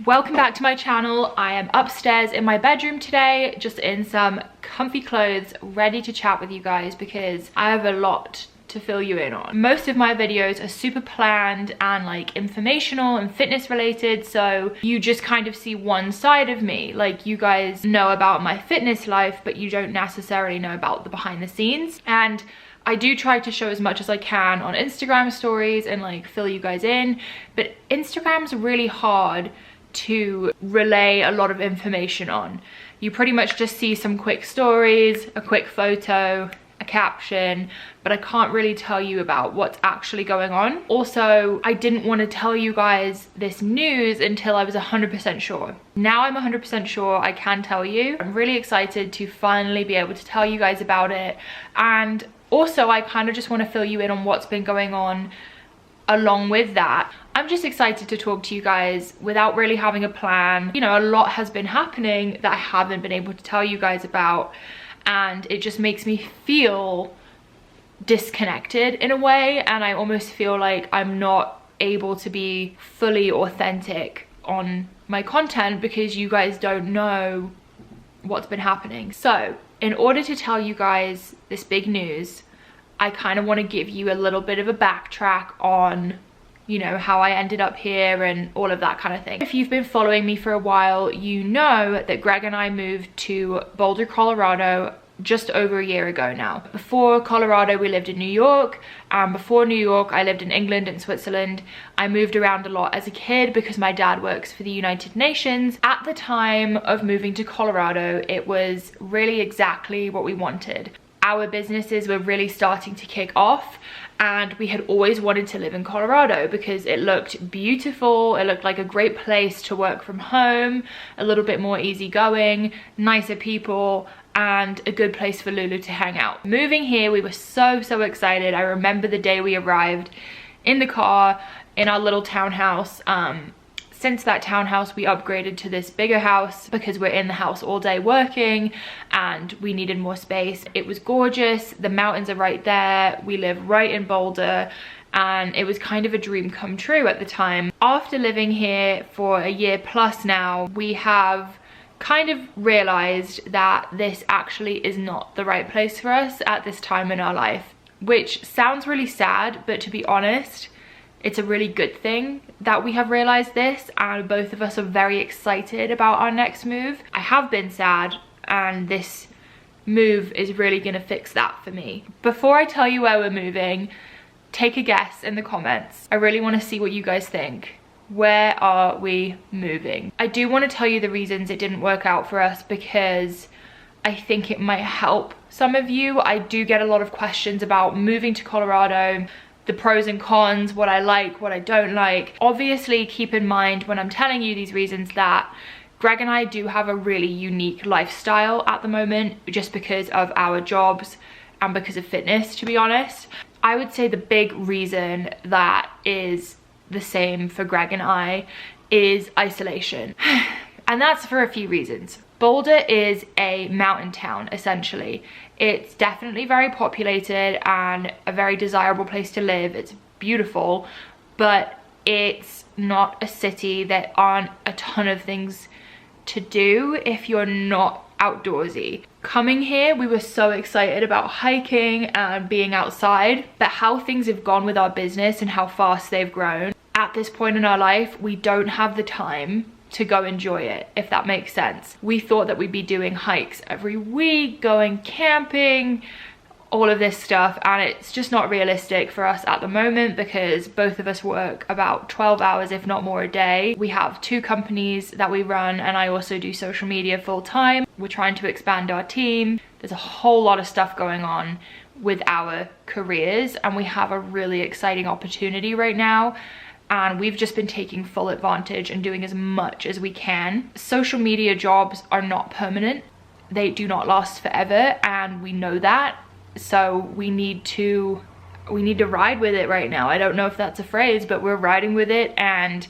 Welcome back to my channel. I am upstairs in my bedroom today, just in some comfy clothes, ready to chat with you guys because I have a lot to fill you in on. Most of my videos are super planned and like informational and fitness related, so you just kind of see one side of me. Like, you guys know about my fitness life, but you don't necessarily know about the behind the scenes. And I do try to show as much as I can on Instagram stories and like fill you guys in, but Instagram's really hard to relay a lot of information on. You pretty much just see some quick stories, a quick photo, a caption, but I can't really tell you about what's actually going on. Also, I didn't want to tell you guys this news until I was 100% sure. Now I'm 100% sure I can tell you. I'm really excited to finally be able to tell you guys about it, and also I kind of just want to fill you in on what's been going on along with that. I'm just excited to talk to you guys without really having a plan. You know, a lot has been happening that I haven't been able to tell you guys about, and it just makes me feel disconnected in a way, and I almost feel like I'm not able to be fully authentic on my content because you guys don't know what's been happening. So in order to tell you guys this big news, I kind of want to give you a little bit of a backtrack on, you know, how I ended up here and all of that kind of thing. If you've been following me for a while, you know that Greg and I moved to Boulder, Colorado just over a year ago now. Before Colorado, we lived in New York, and before New York, I lived in England and Switzerland. I moved around a lot as a kid because my dad works for the United Nations. At the time of moving to Colorado, it was really exactly what we wanted. Our businesses were really starting to kick off, and we had always wanted to live in Colorado because it looked beautiful. It looked like a great place to work from home, a little bit more easygoing, nicer people, and a good place for Lulu to hang out. Moving here, we were so excited. I remember the day we arrived in the car in our little townhouse. Since that townhouse, we upgraded to this bigger house because we're in the house all day working and we needed more space. It was gorgeous. The mountains are right there. We live right in Boulder, and it was kind of a dream come true at the time. After living here for a year plus now, we have kind of realized that this actually is not the right place for us at this time in our life, which sounds really sad, but to be honest, it's a really good thing that we have realized this, and both of us are very excited about our next move. I have been sad, and this move is really gonna fix that for me. Before I tell you where we're moving, take a guess in the comments. I really wanna see what you guys think. Where are we moving? I do wanna tell you the reasons it didn't work out for us because I think it might help some of you. I do get a lot of questions about moving to Colorado, the pros and cons, what I like, what I don't like. Obviously, keep in mind when I'm telling you these reasons that Greg and I do have a really unique lifestyle at the moment just because of our jobs and because of fitness, to be honest. I would say the big reason that is the same for Greg and I is isolation. And that's for a few reasons. Boulder is a mountain town, essentially. It's definitely very populated and a very desirable place to live. It's beautiful, but it's not a city. There aren't a ton of things to do if you're not outdoorsy. Coming here, we were so excited about hiking and being outside, but how things have gone with our business and how fast they've grown, at this point in our life, we don't have the time to go enjoy it, if that makes sense. We thought that we'd be doing hikes every week, going camping, all of this stuff, and it's just not realistic for us at the moment because both of us work about 12 hours, if not more, a day. We have 2 companies that we run, and I also do social media full time. We're trying to expand our team. There's a whole lot of stuff going on with our careers, and we have a really exciting opportunity right now, and we've just been taking full advantage and doing as much as we can. Social media jobs are not permanent. They do not last forever, and we know that. So we need to ride with it right now. I don't know if that's a phrase, but we're riding with it and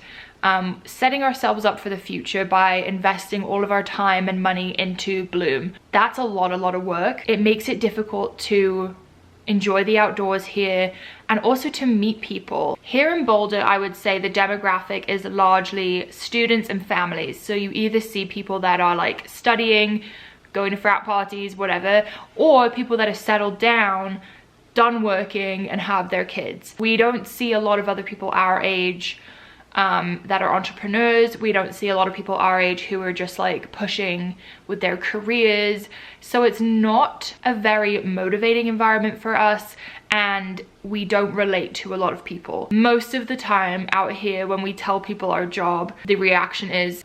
setting ourselves up for the future by investing all of our time and money into Bloom. That's a lot of work. It makes it difficult to enjoy the outdoors here, and also to meet people. Here in Boulder, I would say the demographic is largely students and families. So you either see people that are like studying, going to frat parties, whatever, or people that are settled down, done working, and have their kids. We don't see a lot of other people our age that are entrepreneurs. We don't see a lot of people our age who are just like pushing with their careers. So it's not a very motivating environment for us, and we don't relate to a lot of people. Most of the time out here, when we tell people our job, the reaction is,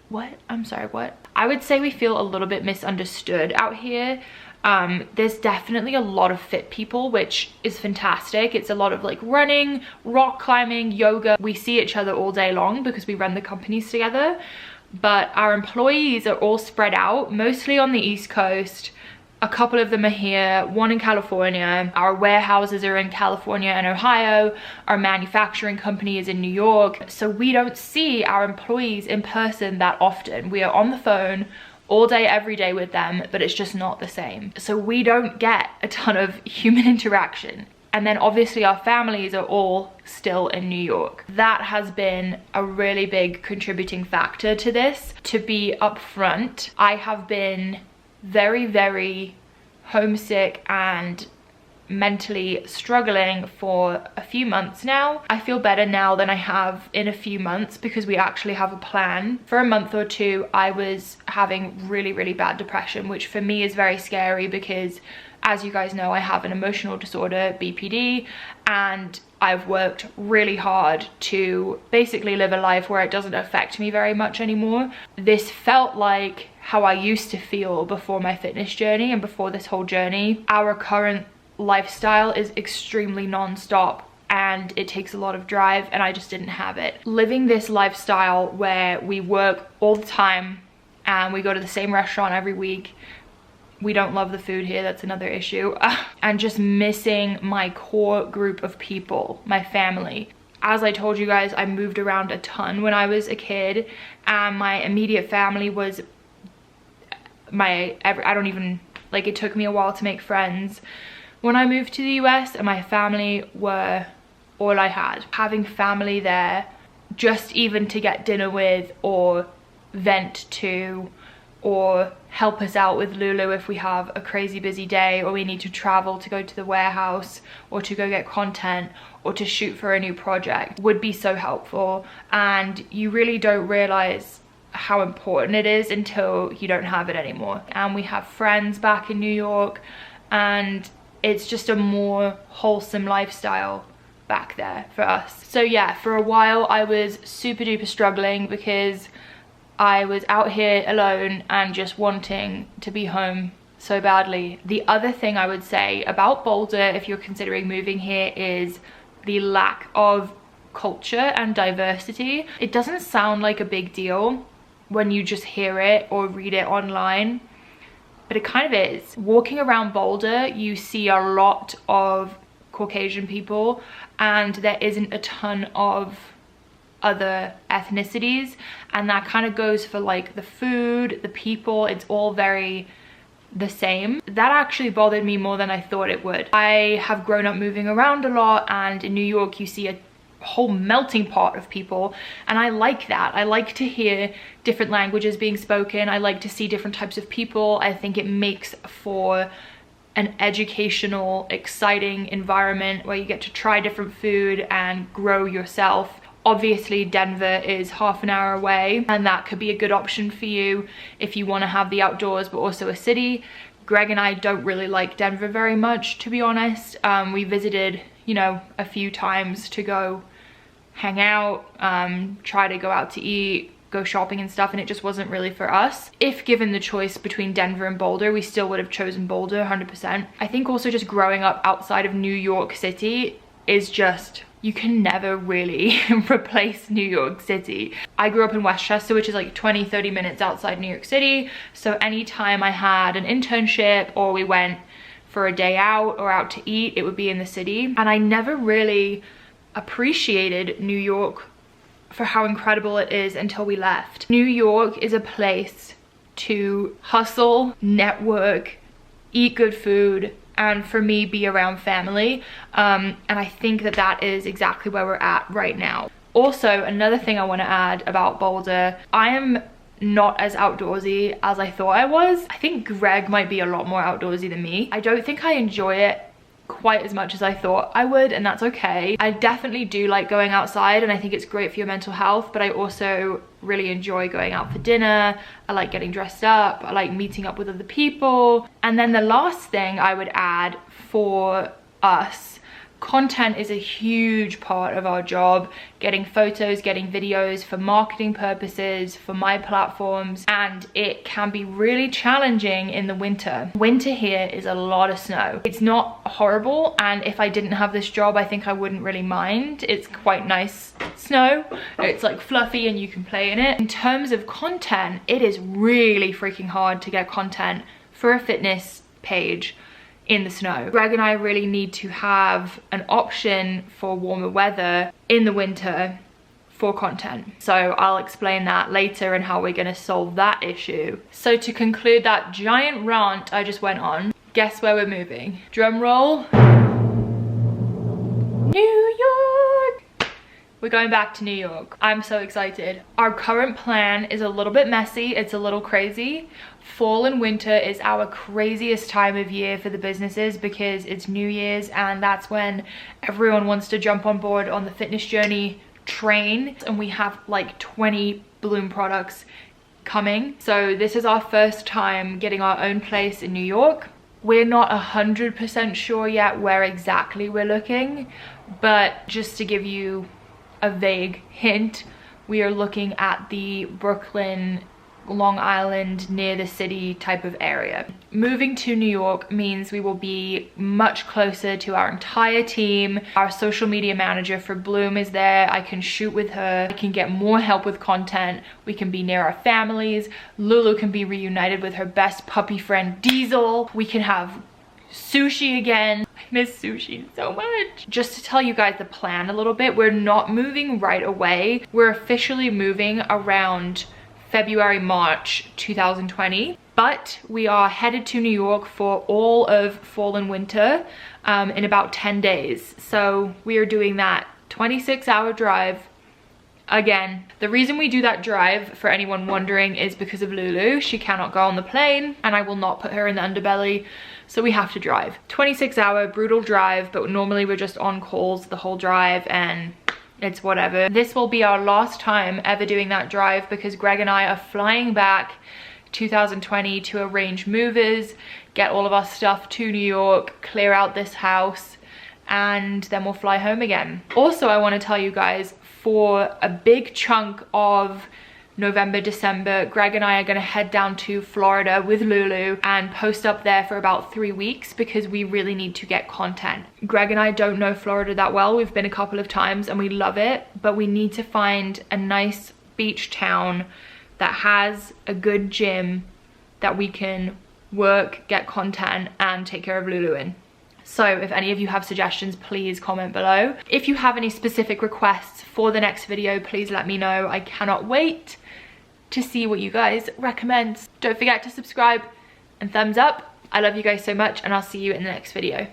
what? I'm sorry, what? I would say we feel a little bit misunderstood out here. There's definitely a lot of fit people, which is fantastic. It's a lot of like running, rock climbing, yoga. We see each other all day long because we run the companies together, but our employees are all spread out, mostly on the East Coast. A couple of them are here, one in California. Our warehouses are in California and Ohio. Our manufacturing company is in New York. So we don't see our employees in person that often. We are on the phone all day, every day with them, but it's just not the same. So we don't get a ton of human interaction. And then obviously our families are all still in New York. That has been a really big contributing factor to this. To be upfront, I have been very, very homesick and mentally struggling for a few months now. I feel better now than I have in a few months because we actually have a plan. For a month or two, I was having really, really bad depression, which for me is very scary because, as you guys know, I have an emotional disorder, BPD, and I've worked really hard to basically live a life where it doesn't affect me very much anymore. This felt like how I used to feel before my fitness journey and before this whole journey. Our current lifestyle is extremely non-stop and it takes a lot of drive, and I just didn't have it. Living this lifestyle where we work all the time and we go to the same restaurant every week, we don't love the food here, that's another issue, and just missing my core group of people, my family. As I told you guys, I moved around a ton when I was a kid, and my immediate family was I don't even, like, it took me a while to make friends when I moved to the US, and my family were all I had. Having family there, just even to get dinner with or vent to or help us out with Lulu if we have a crazy busy day or we need to travel to go to the warehouse or to go get content or to shoot for a new project, would be so helpful. And you really don't realize how important it is until you don't have it anymore. And we have friends back in New York, and it's just a more wholesome lifestyle back there for us. So yeah, for a while I was super duper struggling because I was out here alone and just wanting to be home so badly. The other thing I would say about Boulder, if you're considering moving here, is the lack of culture and diversity. It doesn't sound like a big deal when you just hear it or read it online, but it kind of is. Walking around Boulder, you see a lot of Caucasian people, and there isn't a ton of other ethnicities, and that kind of goes for like the food, the people. It's all very the same. That actually bothered me more than I thought it would. I have grown up moving around a lot, and in New York you see a whole melting pot of people, and I like that. I like to hear different languages being spoken. I like to see different types of people. I think it makes for an educational, exciting environment where you get to try different food and grow yourself. Obviously Denver is half an hour away, and that could be a good option for you if you want to have the outdoors but also a city. Greg and I don't really like Denver very much, to be honest. We visited, you know, a few times to go hang out, try to go out to eat, go shopping and stuff, and it just wasn't really for us. If given the choice between Denver and Boulder, we still would have chosen Boulder 100%. I think also just growing up outside of New York City is just, you can never really replace New York City. I grew up in Westchester, which is like 20-30 minutes outside New York City, so anytime I had an internship or we went for a day out or out to eat, it would be in the city. And I never really appreciated New York for how incredible it is until we left. New York is a place to hustle, network, eat good food, and for me be around family. And I think that that is exactly where we're at right now. Also, another thing I want to add about Boulder, I am not as outdoorsy as I thought I was. I think Greg might be a lot more outdoorsy than me. I don't think I enjoy it quite as much as I thought I would, and that's okay. I definitely do like going outside, and I think it's great for your mental health, but I also really enjoy going out for dinner. I like getting dressed up. I like meeting up with other people. And then the last thing I would add for us, content is a huge part of our job. Getting photos, getting videos for marketing purposes, for my platforms, and it can be really challenging in the winter. Winter here is a lot of snow. It's not horrible, and if I didn't have this job, I think I wouldn't really mind. It's quite nice snow. It's like fluffy and you can play in it. In terms of content, it is really freaking hard to get content for a fitness page in the snow. Greg and I really need to have an option for warmer weather in the winter for content. So I'll explain that later and how we're gonna solve that issue. So to conclude that giant rant I just went on, guess where we're moving? Drum roll. New York! We're going back to New York. I'm so excited. Our current plan is a little bit messy. It's a little crazy. Fall and winter is our craziest time of year for the businesses because it's New Year's, and that's when everyone wants to jump on board on the fitness journey train, and we have like 20 Bloom products coming. So this is our first time getting our own place in New York. We're not 100% sure yet where exactly we're looking, but just to give you a vague hint, we are looking at the Brooklyn, Long Island, near the city type of area. Moving to New York means we will be much closer to our entire team. Our social media manager for Bloom is there. I can shoot with her. I can get more help with content. We can be near our families. Lulu can be reunited with her best puppy friend Diesel. We can have sushi again. I miss sushi so much. Just to tell you guys the plan a little bit, we're not moving right away. We're officially moving around February, March 2020, but we are headed to New York for all of fall and winter in about 10 days. So we are doing that 26-hour drive again. The reason we do that drive, for anyone wondering, is because of Lulu. She cannot go on the plane and I will not put her in the underbelly, so we have to drive. 26-hour brutal drive, but normally we're just on calls the whole drive and it's whatever. This will be our last time ever doing that drive because Greg and I are flying back 2020 to arrange movers, get all of our stuff to New York, clear out this house, and then we'll fly home again. Also, I want to tell you guys, for a big chunk of November, December, Greg and I are going to head down to Florida with Lulu and post up there for about 3 weeks because we really need to get content. Greg and I don't know Florida that well. We've been a couple of times and we love it, but we need to find a nice beach town that has a good gym that we can work, get content, and take care of Lulu in. So if any of you have suggestions, please comment below. If you have any specific requests for the next video, please let me know. I cannot wait to see what you guys recommend. Don't forget to subscribe and thumbs up. I love you guys so much, and I'll see you in the next video.